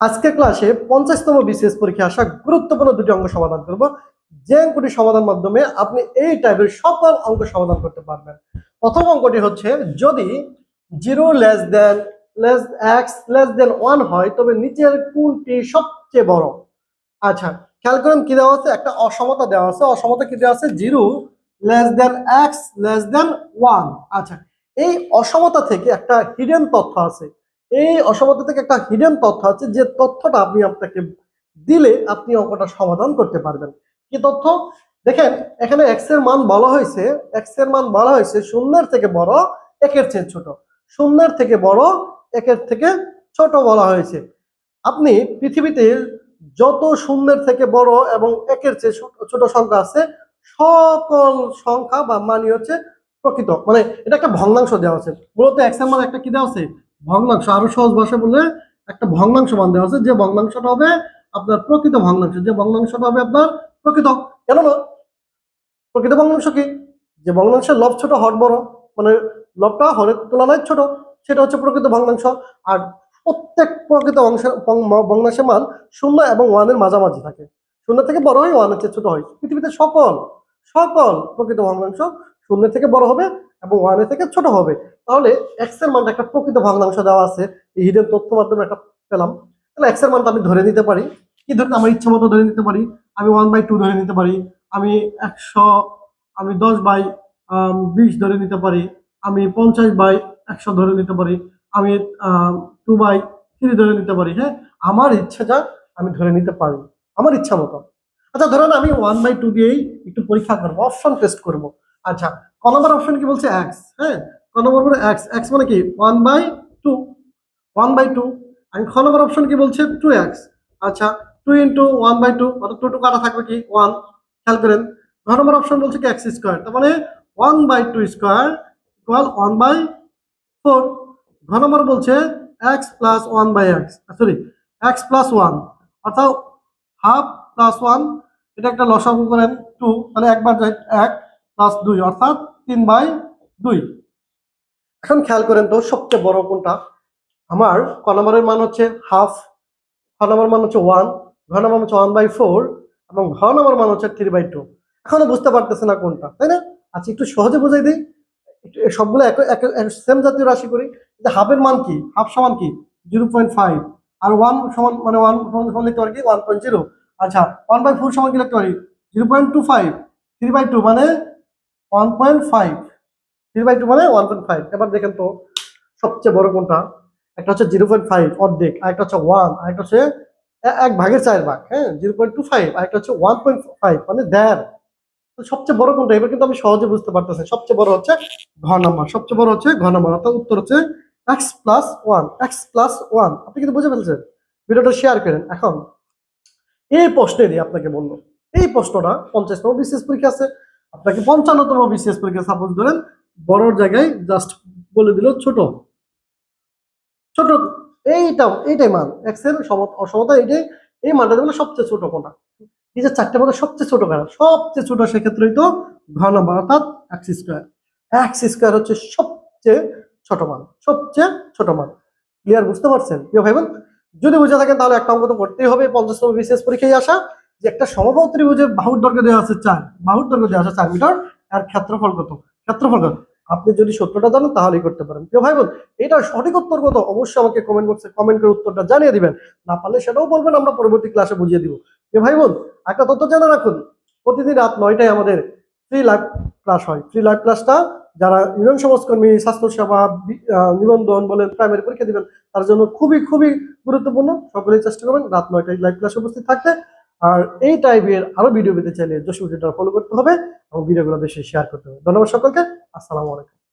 আজকের ক্লাসে 50তম বিসিএস পরীক্ষায় আসা গুরুত্বপূর্ণ দুটি অঙ্ক সমাধান করব, যে অঙ্কটি সমাধান মাধ্যমে আপনি এই টাইপের সকল অঙ্ক সমাধান করতে পারবেন। প্রথম অঙ্কটি হচ্ছে, যদি 0 x<1 হয় তবে নিচের কোনটি সবচেয়ে বড়। আচ্ছা, খেয়াল করেন কি দেওয়া আছে, একটা অসমতা দেওয়া আছে। অসমতা কি দেওয়া আছে? 0 x 1। আচ্ছা, এই অসমতা থেকে একটা হিডেন তথ্য আছে। এই অসমতা থেকে একটা হিডেন তথ্য আছে, যে তথ্যটা আপনাকে দিলে আপনি অঙ্কটা সমাধান করতে পারবেন। কি তথ্য? দেখেন, এখানে এক্স এর মান বলা হয়েছে, শূন্যের থেকে বড়, একের চেয়ে ছোট। শূন্যের থেকে বড়, একের থেকে ছোট বলা হয়েছে। আপনি পৃথিবীতে যত শূন্যের থেকে বড় এবং একের চেয়ে ছোট সংখ্যা আছে, সকল সংখ্যা বা মানই হচ্ছে প্রকৃত। মানে এটা একটা ভগ্নাংশ দেওয়া আছে। মূলত এক্স এর মান একটা কি দেওয়া আছে? ভগ্নাংশ। আরো সহজ ভাষা বললে একটা ভগ্নাংশ মান দেওয়া আছে, যে ভগ্নাংশটা হবে আপনার প্রকৃত ভগ্নাংশ, যে ভগ্নাংশটা হবে আপনার প্রকৃত। কেন না? প্রকৃত ভগ্নাংশ কি? যে ভগ্নাংশের লব ছোট হর বড়, মানে লবটা হরের তুলনায় ছোট, সেটা হচ্ছে প্রকৃত ভগ্নাংশ। আর প্রত্যেক প্রকৃত ভগ্নাংশের মান 0 এবং 1 এর মাঝামাঝি থাকে। 0 থেকে বড় হয়, 1 এর চেয়ে ছোট হয়। পৃথিবীতে সকল প্রকৃত ভগ্নাংশ 0 থেকে বড় হবে এবং 1 এর থেকে ছোট হবে। তাহলে এক্স এর মানটা একটা প্রকৃত ভগ্নাংশ দেওয়া আছে, এই হিডেন তথ্য মাধ্যমে একটা পেলাম। তাহলে এক্স এর মানটা আমি ধরে নিতে পারি। কি ধরুন, আমার ইচ্ছা মতো ধরে নিতে পারি। আমি 1/2 ধরে নিতে পারি, আমি 100, আমি 10/20 ধরে নিতে পারি, আমি 50/100 ধরে নিতে পারি, আমি 2/3 ধরে নিতে পারি। হ্যাঁ, আমার ইচ্ছা যা আমি ধরে নিতে পারি, আমার ইচ্ছা মতো। আচ্ছা, ধরেন আমি 1/2 দিয়েই একটু পরীক্ষা করবো, অপশন টেস্ট করবো। আচ্ছা, ক নম্বর অপশন কি বলছে? এক্স। হ্যাঁ, ক নম্বর বলে এক্স। এক্স মানে কি? 1/2। 1/2। আমি খ নম্বর অপশন কি বলছে? 2x। আচ্ছা, 2 × 1/2, অর্থাৎ 2 কাটা থাকবে কি? 1। খেয়াল করেন, ঘ নম্বর অপশন বলছে কি? X square. তার মানে 1/2 স্কোয়ার ইকুয়াল 1/4। ঘ নম্বর বলছে x plus 1/x, sorry, x plus 1, অর্থাৎ হাফ প্লাস 1। এটা একটা লসাগু করেন 2, মানে 1/1 প্লাস 2, অর্থাৎ 3/2। এখন খেয়াল করেন তো, সবচেয়ে বড় কোনটা? আমার ক নম্বরের মান হচ্ছে হাফ, খ নম্বর মান হচ্ছে 1, ঘ নম্বর হচ্ছে 1/4 এবং ঘ নম্বর মান হচ্ছে 3/2। এখনো বুঝতে পারতেছে না কোনটা, তাই না? আচ্ছা, একটু সহজে বুঝাই দিই। সবগুলো সেম জাতীয় রাশি করি। যে হাফের মান কি? হাফ সমান কি? 0.5। আর 1 সমান, মানে 1 সমান লিখতে পারি কি? 1.0। আচ্ছা, 1/4 সমান কি লিখতে পারি? 0.25। 3/2 মানে 1.5। 3/2 মানে 1.5। এবার দেখেন তো, সবচেয়ে বড় কোনটা? একটা হচ্ছে 0.5 অর্ধেক, আরেকটা হচ্ছে 1, আরেকটা হচ্ছে 1/4 হ্যাঁ, 0.25, আরেকটা হচ্ছে 1.5 মানে দেড়। তো সবচেয়ে বড় কোনটা? এবার কিন্তু আমি সহজে বুঝতে পারতেছি। সবচেয়ে বড় হচ্ছে ঘ নাম্বার, সবচেয়ে বড় হচ্ছে ঘ নাম্বার, অর্থাৎ উত্তর হচ্ছে x+1। x+1। আপনি কিন্তু বুঝে ফেলছেন। ভিডিওটা শেয়ার করেন। এখন এই প্রশ্নেরই আপনাকে বললো, এই প্রশ্নটা 50তম বিসিএস পরীক্ষা আছে, আপনাকে 55তম বিসিএস পরীক্ষা সাপোজ ধরেন, বড়র জায়গায় জাস্ট বলে দিল ছোট। ছোট এইটাই মান এক্স এর অসমতা, এইটাই। এই মানটা দেখলে সবচেয়ে ছোট কোনটা? এই যে চারটে মধ্যে সবচেয়ে ছোট কারা? সবচেয়ে ছোট সেক্ষেত্রেই তো ঘ নম্বর, অর্থাৎ এক্স স্কোয়ার। এক্স স্কোয়ার হচ্ছে সবচেয়ে ছোট মান, সবচেয়ে ছোট মান। ক্লিয়ার? বুঝতে পারছেন প্রিয় ভাই বোন? যদি বুঝে থাকেন তাহলে একটা অঙ্ক তো করতেই হবে 50তম বিসিএস পরীক্ষায় আসা, যে একটা সমবাহু ত্রিভুজের বাহুর দৈর্ঘ্য দেওয়া আছে 4, বাহুর দৈর্ঘ্য দেওয়া আছে 4 মিটার, আর ক্ষেত্রফল কত? ক্ষেত্রফল কত? আপনি যদি সূত্রটা জানেন তাহলেই করতে পারেন। প্রিয় ভাই বোন, এটার সঠিক উত্তর কত? অবশ্যই আমাকে কমেন্ট বক্সে কমেন্ট করে উত্তরটা জানিয়ে দিবেন। না পারলে সেটাও বলবেন, আমরা পরবর্তী ক্লাসে বুঝিয়ে দিব। প্রিয় ভাই বোন, একটা তথ্য জেনে রাখুন, প্রতিদিন রাত 9টায় আমাদের ফ্রি লাইভ ক্লাস হয়। ফ্রি লাইভ ক্লাসটা যারা ইউনিয়ন সমাজকর্মী, স্বাস্থ্যসেবা, নিবন্ধন বলেন, প্রাইমারি পরীক্ষা দিবেন, তার জন্য খুবই খুবই গুরুত্বপূর্ণ। সকলেই চেষ্টা করবেন রাত 9টায় লাইভ ক্লাসে উপস্থিত থাকতে। আর এই টাইপের আরো ভিডিও পেতে চাইলে জসিম ফলো করতে হবে এবং ভিডিওগুলো বেশি শেয়ার করতে হবে। ধন্যবাদ সকলকে। আসসালামু আলাইকুম।